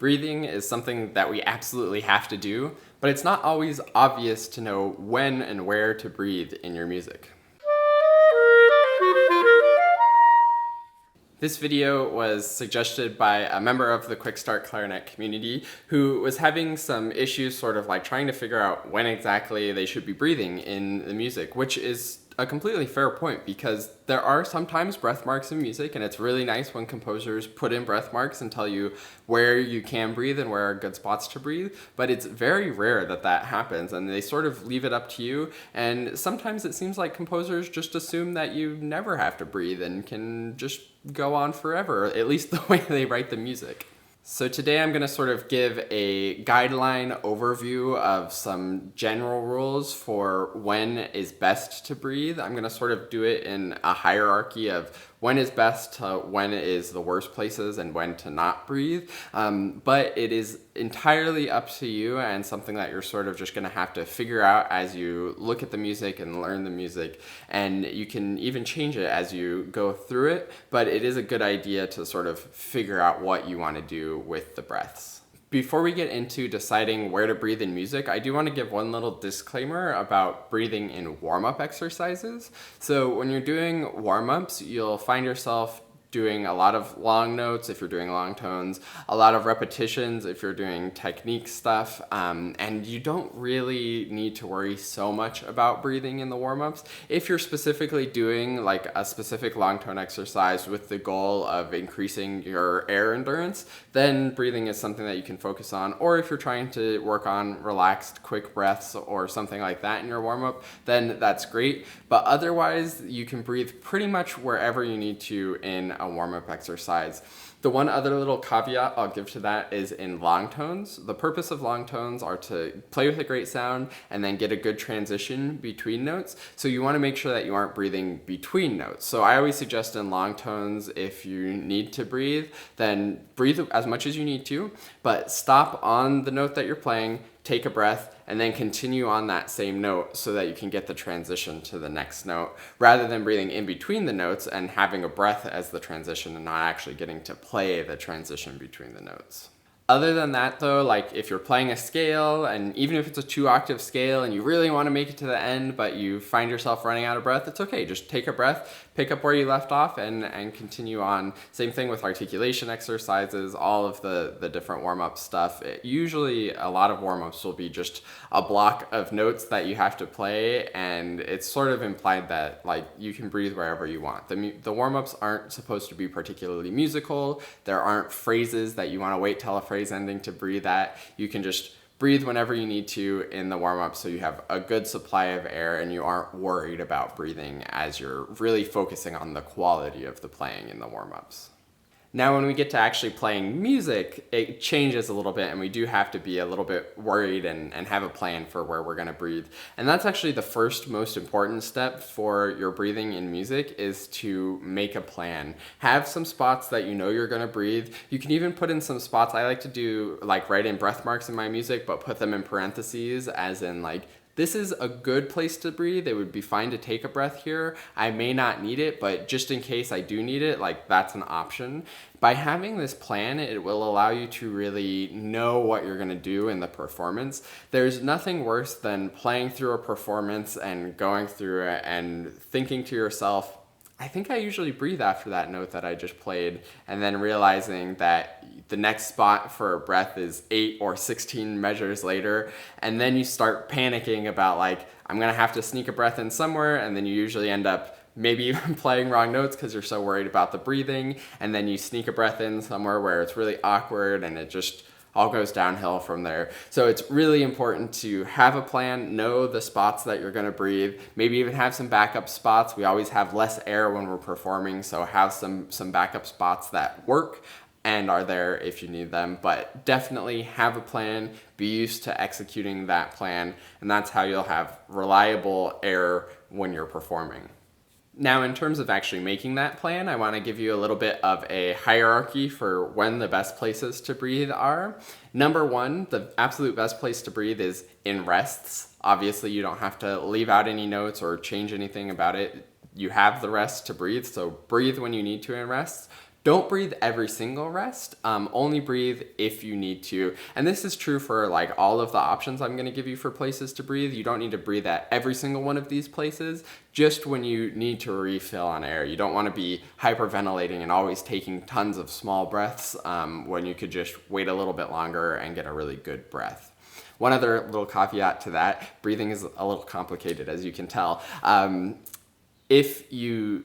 Breathing is something that we absolutely have to do, but it's not always obvious to know when and where to breathe in your music. This video was suggested by a member of the Quick Start Clarinet community who was having some issues sort of like trying to figure out when exactly they should be breathing in the music, which is a completely fair point because there are sometimes breath marks in music, and it's really nice when composers put in breath marks and tell you where you can breathe and where are good spots to breathe, but it's very rare that that happens, and they sort of leave it up to you, and sometimes it seems like composers just assume that you never have to breathe and can just go on forever, at least the way they write the music. So today I'm going to sort of give a guideline overview of some general rules for when is best to breathe. I'm going to sort of do it in a hierarchy of when is best to when is the worst places and when to not breathe. But it is entirely up to you and something that you're sort of just going to have to figure out as you look at the music and learn the music. And you can even change it as you go through it, but it is a good idea to sort of figure out what you want to do with the breaths. Before we get into deciding where to breathe in music, I do want to give one little disclaimer about breathing in warm-up exercises. So when you're doing warm-ups, you'll find yourself doing a lot of long notes if you're doing long tones, a lot of repetitions if you're doing technique stuff, and you don't really need to worry so much about breathing in the warm-ups. If you're specifically doing like a specific long tone exercise with the goal of increasing your air endurance, then breathing is something that you can focus on. Or if you're trying to work on relaxed, quick breaths or something like that in your warm-up, then that's great. But otherwise, you can breathe pretty much wherever you need to in a warm-up exercise. The one other little caveat I'll give to that is in long tones. The purpose of long tones are to play with a great sound and then get a good transition between notes. So you want to make sure that you aren't breathing between notes. So I always suggest in long tones, if you need to breathe, then breathe as much as you need to, but stop on the note that you're playing, take a breath, and then continue on that same note so that you can get the transition to the next note, rather than breathing in between the notes and having a breath as the transition and not actually getting to play the transition between the notes. Other than that though, like if you're playing a scale, and even if it's a 2-octave scale and you really want to make it to the end but you find yourself running out of breath, it's okay. Just take a breath, pick up where you left off, and continue on. Same thing with articulation exercises, all of the different warm-up stuff. Usually a lot of warm-ups will be just a block of notes that you have to play, and it's sort of implied that like you can breathe wherever you want. The warm-ups aren't supposed to be particularly musical. There aren't phrases that you want to wait till a phrase ending to breathe at. You can just breathe whenever you need to in the warm-up so you have a good supply of air and you aren't worried about breathing as you're really focusing on the quality of the playing in the warm-ups. Now when we get to actually playing music, it changes a little bit, and we do have to be a little bit worried and have a plan for where we're going to breathe. And that's actually the first most important step for your breathing in music, is to make a plan. Have some spots that you know you're going to breathe. You can even put in some spots. I like to do like write in breath marks in my music, but put them in parentheses, as in like, this is a good place to breathe. It would be fine to take a breath here. I may not need it, but just in case I do need it, like that's an option. By having this plan, it will allow you to really know what you're gonna do in the performance. There's nothing worse than playing through a performance and going through it and thinking to yourself, I think I usually breathe after that note that I just played, and then realizing that the next spot for a breath is 8 or 16 measures later, and then you start panicking about like, I'm gonna have to sneak a breath in somewhere, and then you usually end up maybe even playing wrong notes because you're so worried about the breathing, and then you sneak a breath in somewhere where it's really awkward and it just all goes downhill from there. So it's really important to have a plan, know the spots that you're gonna breathe, maybe even have some backup spots. We always have less air when we're performing, so have some backup spots that work and are there if you need them. But definitely have a plan, be used to executing that plan, and that's how you'll have reliable air when you're performing. Now, in terms of actually making that plan, I want to give you a little bit of a hierarchy for when the best places to breathe are. Number one, the absolute best place to breathe is in rests. Obviously, you don't have to leave out any notes or change anything about it. You have the rest to breathe, so breathe when you need to in rests. Don't breathe every single rest. Only breathe if you need to. And this is true for like all of the options I'm going to give you for places to breathe. You don't need to breathe at every single one of these places, just when you need to refill on air. You don't want to be hyperventilating and always taking tons of small breaths when you could just wait a little bit longer and get a really good breath. One other little caveat to that, breathing is a little complicated, as you can tell. If you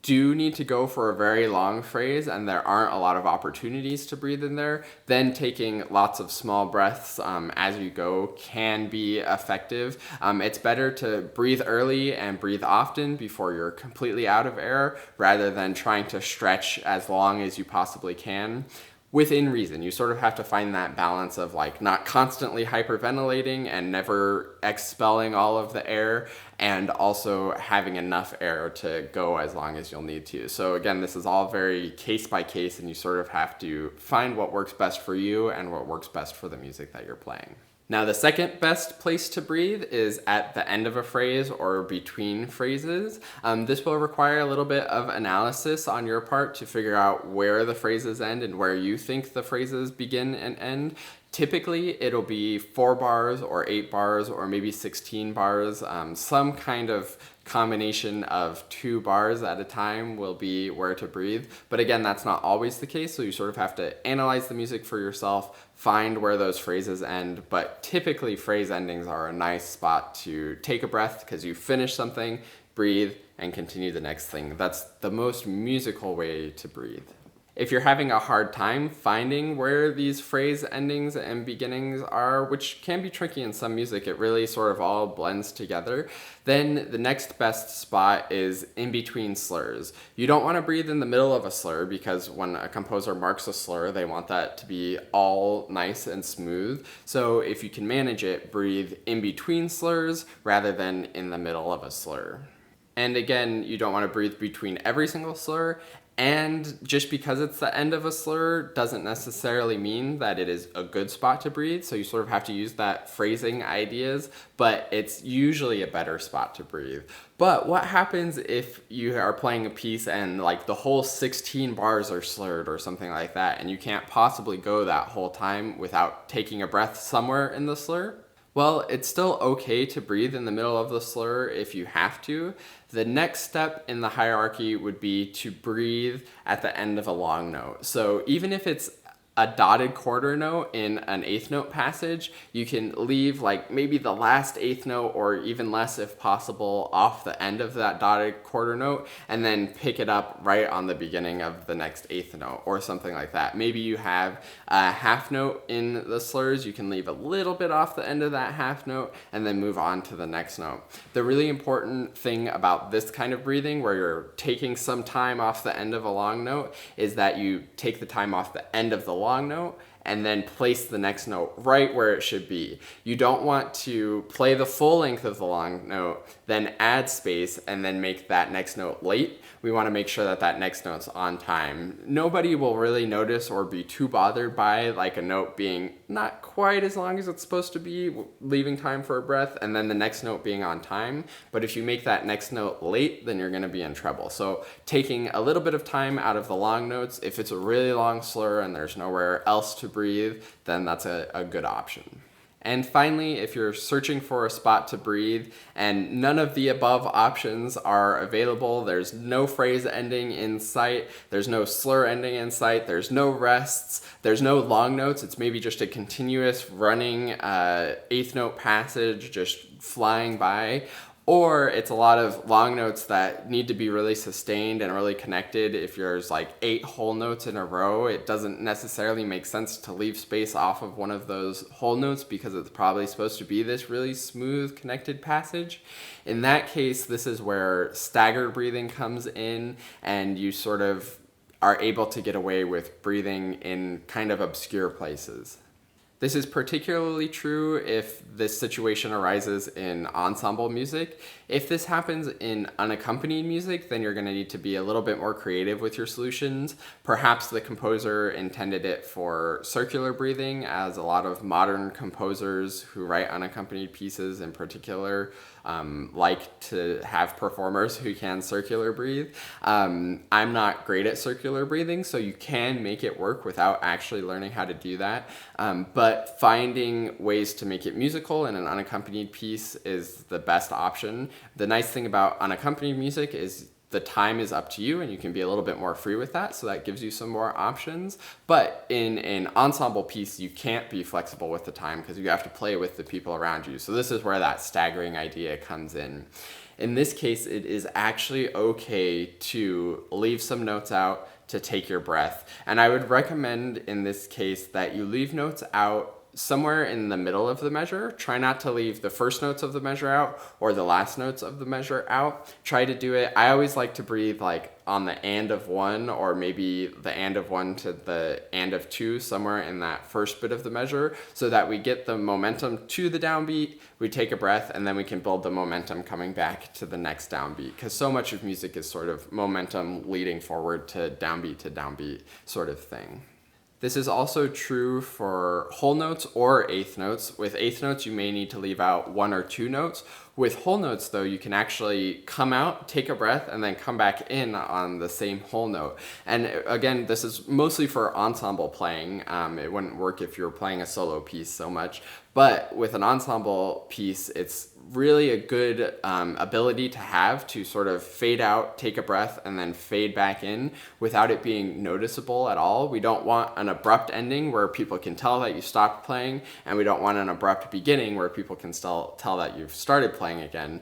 do need to go for a very long phrase and there aren't a lot of opportunities to breathe in there, then taking lots of small breaths as you go can be effective. It's better to breathe early and breathe often before you're completely out of air, rather than trying to stretch as long as you possibly can. Within reason. You sort of have to find that balance of like not constantly hyperventilating and never expelling all of the air, and also having enough air to go as long as you'll need to. So again, this is all very case by case, and you sort of have to find what works best for you and what works best for the music that you're playing. Now, the second best place to breathe is at the end of a phrase or between phrases. This will require a little bit of analysis on your part to figure out where the phrases end and where you think the phrases begin and end. Typically, it'll be 4 bars or 8 bars or maybe 16 bars. Some kind of combination of 2 bars at a time will be where to breathe. But again, that's not always the case, so you sort of have to analyze the music for yourself, find where those phrases end. But typically, phrase endings are a nice spot to take a breath because you finish something, breathe, and continue the next thing. That's the most musical way to breathe. If you're having a hard time finding where these phrase endings and beginnings are, which can be tricky in some music, it really sort of all blends together, then the next best spot is in between slurs. You don't want to breathe in the middle of a slur, because when a composer marks a slur, they want that to be all nice and smooth. So if you can manage it, breathe in between slurs rather than in the middle of a slur. And again, you don't want to breathe between every single slur. And just because it's the end of a slur doesn't necessarily mean that it is a good spot to breathe. So you sort of have to use that phrasing ideas, but it's usually a better spot to breathe. But what happens if you are playing a piece and like the whole 16 bars are slurred or something like that, and you can't possibly go that whole time without taking a breath somewhere in the slur? Well, it's still okay to breathe in the middle of the slur if you have to. The next step in the hierarchy would be to breathe at the end of a long note. So even if it's a dotted quarter note in an eighth note passage, you can leave like maybe the last eighth note, or even less if possible, off the end of that dotted quarter note, and then pick it up right on the beginning of the next eighth note or something like that. Maybe you have a half note in the slurs, you can leave a little bit off the end of that half note and then move on to the next note. The really important thing about this kind of breathing, where you're taking some time off the end of a long note, is that you take the time off the end of the long note and then place the next note right where it should be. You don't want to play the full length of the long note, then add space, and then make that next note late. We want to make sure that that next note's on time. Nobody will really notice or be too bothered by like a note being not quite as long as it's supposed to be, leaving time for a breath, and then the next note being on time. But if you make that next note late, then you're going to be in trouble. So taking a little bit of time out of the long notes, if it's a really long slur and there's nowhere else to breathe, then that's a good option. And finally, if you're searching for a spot to breathe and none of the above options are available, there's no phrase ending in sight, there's no slur ending in sight, there's no rests, there's no long notes, it's maybe just a continuous running eighth note passage just flying by, or it's a lot of long notes that need to be really sustained and really connected. If there's like 8 whole notes in a row, it doesn't necessarily make sense to leave space off of one of those whole notes because it's probably supposed to be this really smooth connected passage. In that case, this is where staggered breathing comes in, and you sort of are able to get away with breathing in kind of obscure places. This is particularly true if this situation arises in ensemble music. If this happens in unaccompanied music, then you're going to need to be a little bit more creative with your solutions. Perhaps the composer intended it for circular breathing, as a lot of modern composers who write unaccompanied pieces in particular like to have performers who can circular breathe. I'm not great at circular breathing, so you can make it work without actually learning how to do that. But finding ways to make it musical in an unaccompanied piece is the best option. The nice thing about unaccompanied music is the time is up to you and you can be a little bit more free with that, so that gives you some more options. But in an ensemble piece, you can't be flexible with the time because you have to play with the people around you. So this is where that staggering idea comes in. In this case, it is actually okay to leave some notes out to take your breath. And I would recommend in this case that you leave notes out somewhere in the middle of the measure. Try not to leave the first notes of the measure out or the last notes of the measure out. Try to do it. I always like to breathe like on the and of one, or maybe the and of one to the and of two, somewhere in that first bit of the measure, so that we get the momentum to the downbeat, we take a breath, and then we can build the momentum coming back to the next downbeat. Because so much of music is sort of momentum leading forward to downbeat sort of thing. This is also true for whole notes or eighth notes. With eighth notes, you may need to leave out one or two notes. With whole notes, though, you can actually come out, take a breath, and then come back in on the same whole note. And again, this is mostly for ensemble playing. It wouldn't work if you were playing a solo piece so much. But with an ensemble piece, it's really a good ability to have to sort of fade out, take a breath, and then fade back in without it being noticeable at all. We don't want an abrupt ending where people can tell that you stopped playing, and we don't want an abrupt beginning where people can still tell that you've started playing again.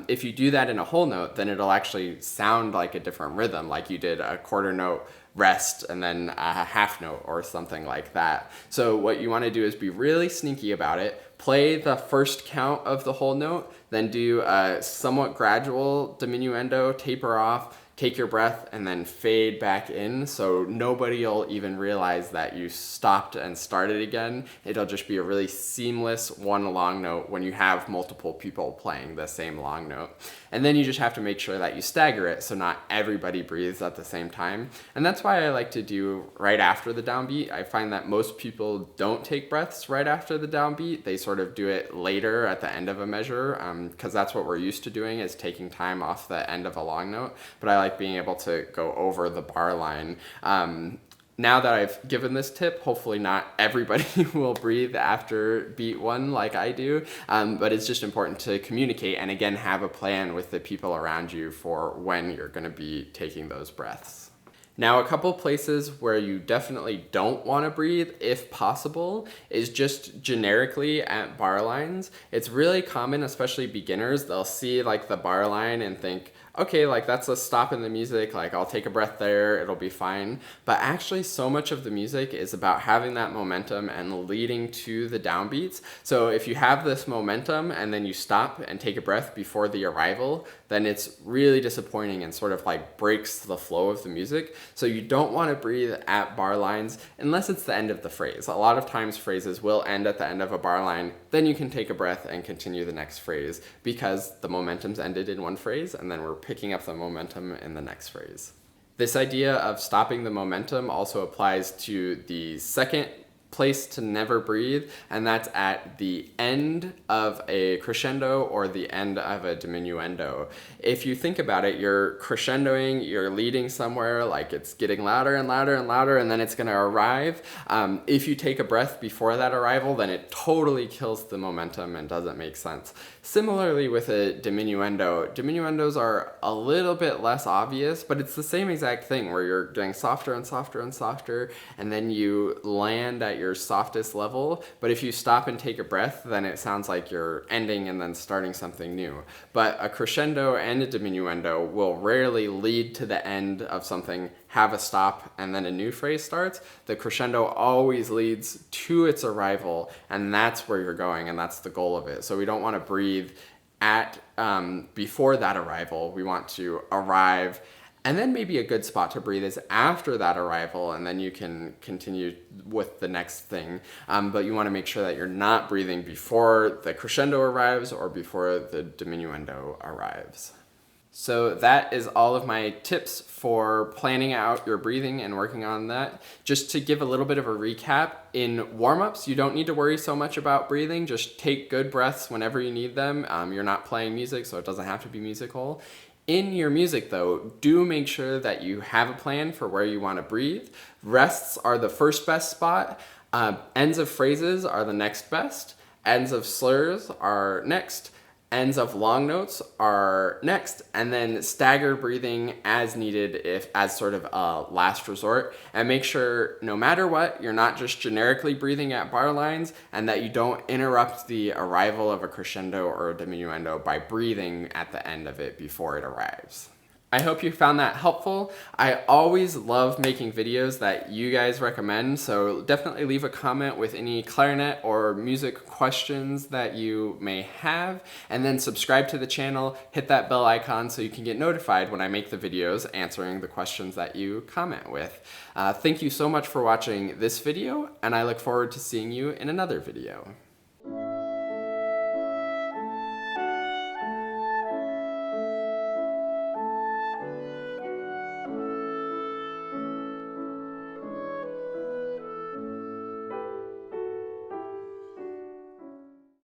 If you do that in a whole note, then it'll actually sound like a different rhythm, like you did a quarter note rest and then a half note or something like that. So what you want to do is be really sneaky about it. Play the first count of the whole note, then do a somewhat gradual diminuendo, taper off, take your breath, and then fade back in, so nobody will even realize that you stopped and started again. It'll just be a really seamless one long note when you have multiple people playing the same long note. And then you just have to make sure that you stagger it so not everybody breathes at the same time. And that's why I like to do right after the downbeat. I find that most people don't take breaths right after the downbeat. They sort of do it later at the end of a measure, because that's what we're used to doing, is taking time off the end of a long note. But I like being able to go over the bar line. Now that I've given this tip, hopefully not everybody will breathe after beat one like I do, but it's just important to communicate and again have a plan with the people around you for when you're going to be taking those breaths. Now, a couple places where you definitely don't want to breathe, if possible, is just generically at bar lines. It's really common, especially beginners, they'll see like the bar line and think, okay, like that's a stop in the music, like I'll take a breath there, it'll be fine. But actually so much of the music is about having that momentum and leading to the downbeats. So if you have this momentum and then you stop and take a breath before the arrival, then it's really disappointing and sort of like breaks the flow of the music. So you don't want to breathe at bar lines unless it's the end of the phrase. A lot of times phrases will end at the end of a bar line, then you can take a breath and continue the next phrase because the momentum's ended in one phrase and then we're picking up the momentum in the next phrase. This idea of stopping the momentum also applies to the second place to never breathe, and that's at the end of a crescendo or the end of a diminuendo. If you think about it, you're crescendoing, you're leading somewhere, like it's getting louder and louder and louder, and then it's going to arrive. If you take a breath before that arrival, then it totally kills the momentum and doesn't make sense. Similarly with a diminuendo, diminuendos are a little bit less obvious, but it's the same exact thing where you're getting softer and softer and softer, and then you land at your softest level. But if you stop and take a breath, then it sounds like you're ending and then starting something new. But a crescendo and a diminuendo will rarely lead to the end of something, have a stop, and then a new phrase starts. The crescendo always leads to its arrival, and that's where you're going, and that's the goal of it. So we don't want to breathe at before that arrival. We want to arrive And then maybe a good spot to breathe is after that arrival, and then you can continue with the next thing. But you want to make sure that you're not breathing before the crescendo arrives or before the diminuendo arrives. So that is all of my tips for planning out your breathing and working on that. Just to give a little bit of a recap, in warm-ups, you don't need to worry so much about breathing. Just take good breaths whenever you need them. You're not playing music, so it doesn't have to be musical. In your music, though, do make sure that you have a plan for where you want to breathe. Rests are the first best spot. Ends of phrases are the next best. Ends of slurs are next. Ends of long notes are next, and then staggered breathing as needed if as sort of a last resort. And make sure no matter what, you're not just generically breathing at bar lines, and that you don't interrupt the arrival of a crescendo or a diminuendo by breathing at the end of it before it arrives. I hope you found that helpful. I always love making videos that you guys recommend, so definitely leave a comment with any clarinet or music questions that you may have, and then subscribe to the channel, hit that bell icon so you can get notified when I make the videos answering the questions that you comment with. Thank you so much for watching this video, and I look forward to seeing you in another video.